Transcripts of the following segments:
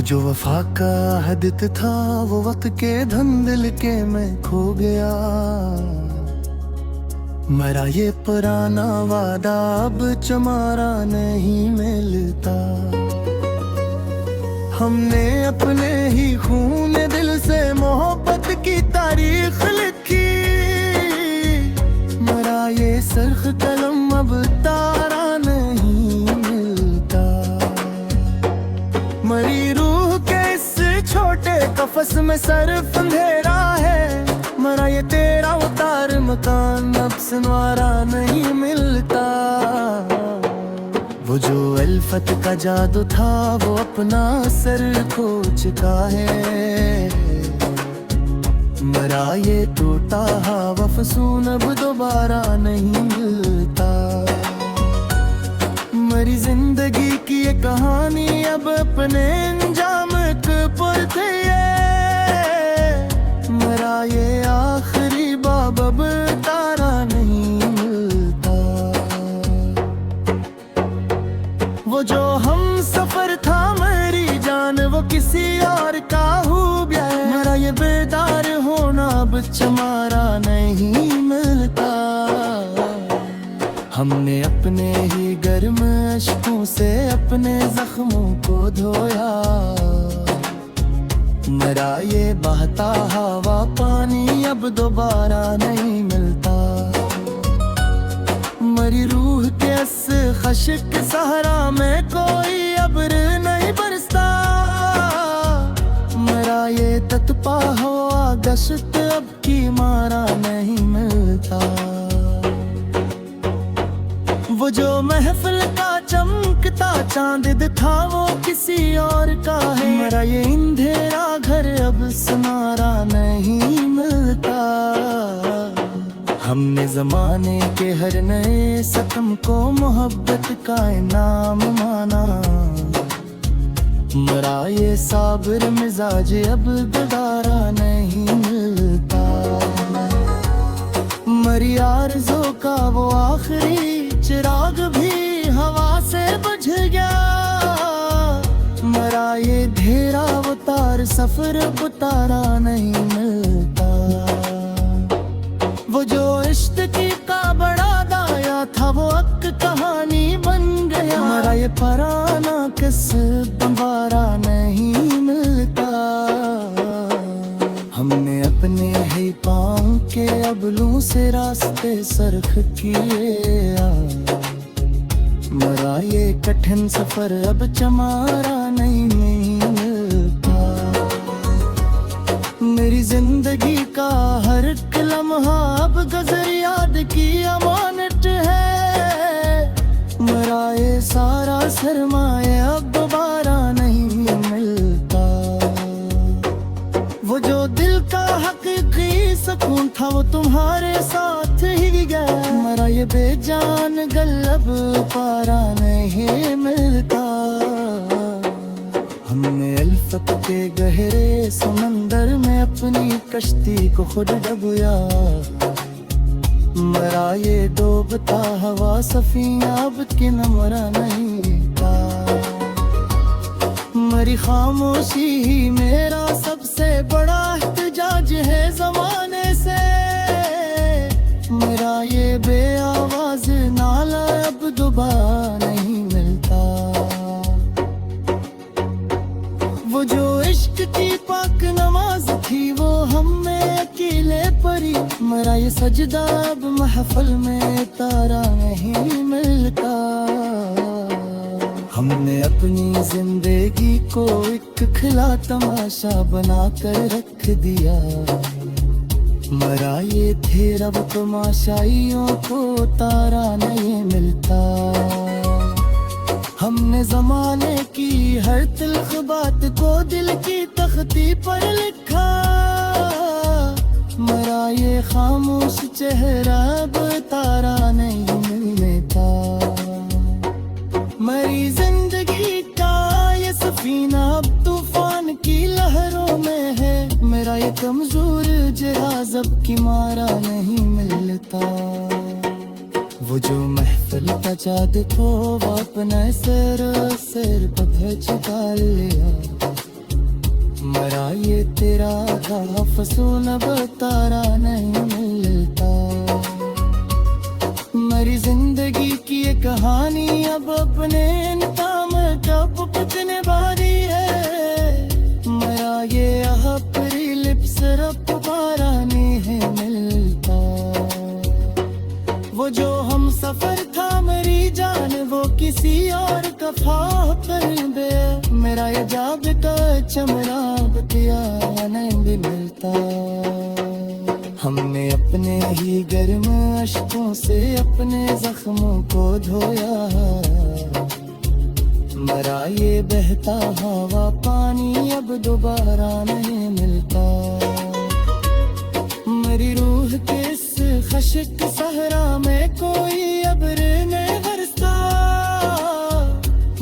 जो वफा का हदत था वो वक्त के धंधल के मैं खो गया। मेरा ये पुराना वादा अब चमारा नहीं मिलता। हमने अपने ही खून दिल से मोहब्बत की तारीख लिखी। मेरा ये सर्ख कलम अब तारा नहीं मिलता। मरी रूह के इस छोटे कफस में सिर्फ अंधेरा है। मरा ये तेरा उतार मकान अब सुनवारा नहीं मिलता। वो जो अल्फत का जादू था वो अपना असर खो चुका है। मरा ये टूटा हवा फसून अब दोबारा नहीं मिलता। मरी जिंदगी की ये कहानी अब अपने अंजाम पर थे। मरा ये आखिरी बाब अब तारा नहीं मिलता। वो जो हम सफर था मेरी जान वो किसी और का हो गया। मरा ये बेदार होना अब चमारा नहीं मिलता। हमने अपने ही गर्म अश्कों से अपने जख्मों को धोया। मरा ये बहता हवा पानी अब दोबारा नहीं मिलता। मरी रूह के इस खश्क के सहारा में कोई अब्र नहीं बरसता। मरा ये तत्पा हुआ गश्त अब की मारा नहीं मिलता। वो जो महफिल का चमकता चांद था वो किसी और का है। मेरा ये अंधेरा घर अब सुनारा नहीं मिलता। हमने जमाने के हर नए सितम को मोहब्बत का इनाम माना। मरा ये साबिर मिजाज अब गुजारा नहीं मिलता। मरी आरज़ू का वो आखिरी चिराग भी हवा से बुझ गया। मरा ये धेरा वो तार सफर उतारा नहीं मिलता। वो जो इश्क की का बड़ा दाया था वो अक कहानी बन गया। मरा ये पराना किस दोबारा नहीं मिलता। हमने अपने ही पाँव के अबलों से रास्ते सरख किए। मरा ये कठिन सफर अब चमारा नहीं मिलता। मेरी जिंदगी का हर एक लम्हा अब गजर याद की अमानत है। मरा ये सारा सरमाया अब दोबारा नहीं मिलता। वो जो दिल का हकीकी सुकून था वो तुम्हारे साथ ही गया। मरा ये बेजान गलब पारा नहीं मिलता। हमने अल्फत के गहरे समंदर में अपनी कश्ती को खुद डुबोया। मरा ये डूबता हवा सफीना अब कि न मरा नहीं था। मरी खामोशी ही मेरा सबसे बड़ा एहतजाज है जमाने से। मेरा ये बेआवाज नाला अब दोबारा नहीं मिलता। वो जो इश्क की पाक नमाज थी वो हम में अकेले परी। मरा ये सजदा अब महफल में तारा नहीं मिलता। हमने अपनी जिंदगी को एक खिला तमाशा बना कर रख दिया। मरा ये थे रब तमाशाइयों को तारा नहीं मिलता। हमने जमाने की हर तिल्ख बात को दिल की तख्ती पर लिखा। मरा ये खामोश चेहरा अब तारा नहीं मिलता। मरी जिंदगी का ये सफीना अब तूफान की लहरों में है। मेरा ये कमजोर जहाज अब की मारा नहीं मिलता। वो जो महफिल का चाँद को वो अपना सिर पर चुका लिया। मरा ये तेरा फसून अब तारा नहीं मिलता। मेरी जिंदगी की ये कहानी अब अपने इंतकाम कब पतने वाली है। मरा ये अपनी लिप्स रब पारा नहीं मिलता। वो जो हम सफर था मेरी जान वो किसी और कफा पर बे। मेरा ये जाब का चमड़ा बतिया नहीं भी मिलता। हमने अपने ही गर्म अश्कों से अपने जख्मों को धोया। मरा ये बहता हवा पानी अब दोबारा नहीं मिलता। मेरी रूह के इस खशक सहरा में कोई अब्र नहीं बरसता।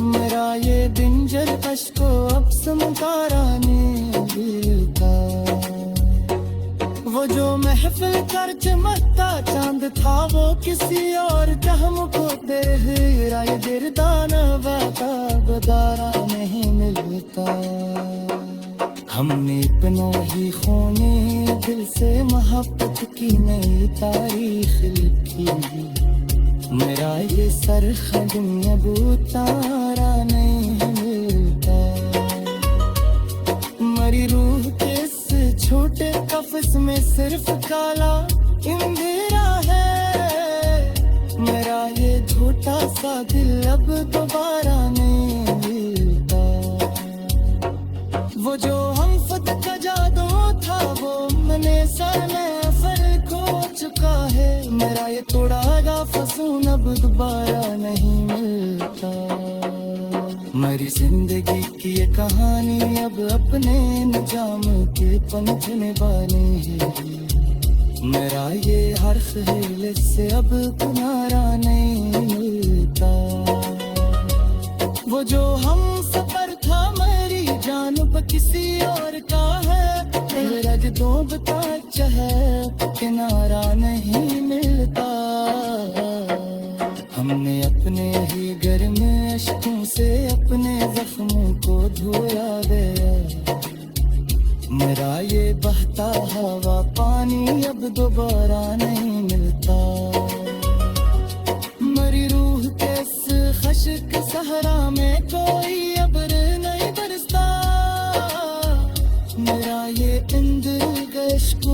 मेरा ये बिंजर अश्को अब समकारा नहीं मिलता। वो जो महफिल कर चमकता चांद था वो किसी और जहम को देहरा। ये दिरदाना वाता बदारा नहीं मिलता। हमने अपना ही खोने दिल से मोहब्बत की नई तारीख लिखी। मेरा ये सरखदम अब तारा नहीं मिलता। मेरी रूह के इस छोटे कफस में सिर्फ काला अंधेरा है। मेरा ये छोटा सा दिल अब दोबारा नहीं मिलता। वो जो हम खुद का जादू था वो मैंने सर में फर्क हो चुका है। मेरा ये तोड़ा गा फसून अब दोबारा नहीं मिलता। मेरी जिंदगी की ये कहानी अब अपने निजाम के पंख निभाने है। मेरा ये हर ख्याल से अब किनारा नहीं मिलता। वो जो हम सफर था मेरी जान पर किसी और का है। मेरा जो बता चाहे किनारा नहीं मिलता। हमने अपने ही घर में अश्कों से अपने जख्मों को धोया गया। मेरा ये बहता हवा पानी अब दोबारा नहीं मिलता। मेरी रूह के इस खशक सहरा में कोई अब्र नहीं बरसता। मेरा ये इंद्र गश्क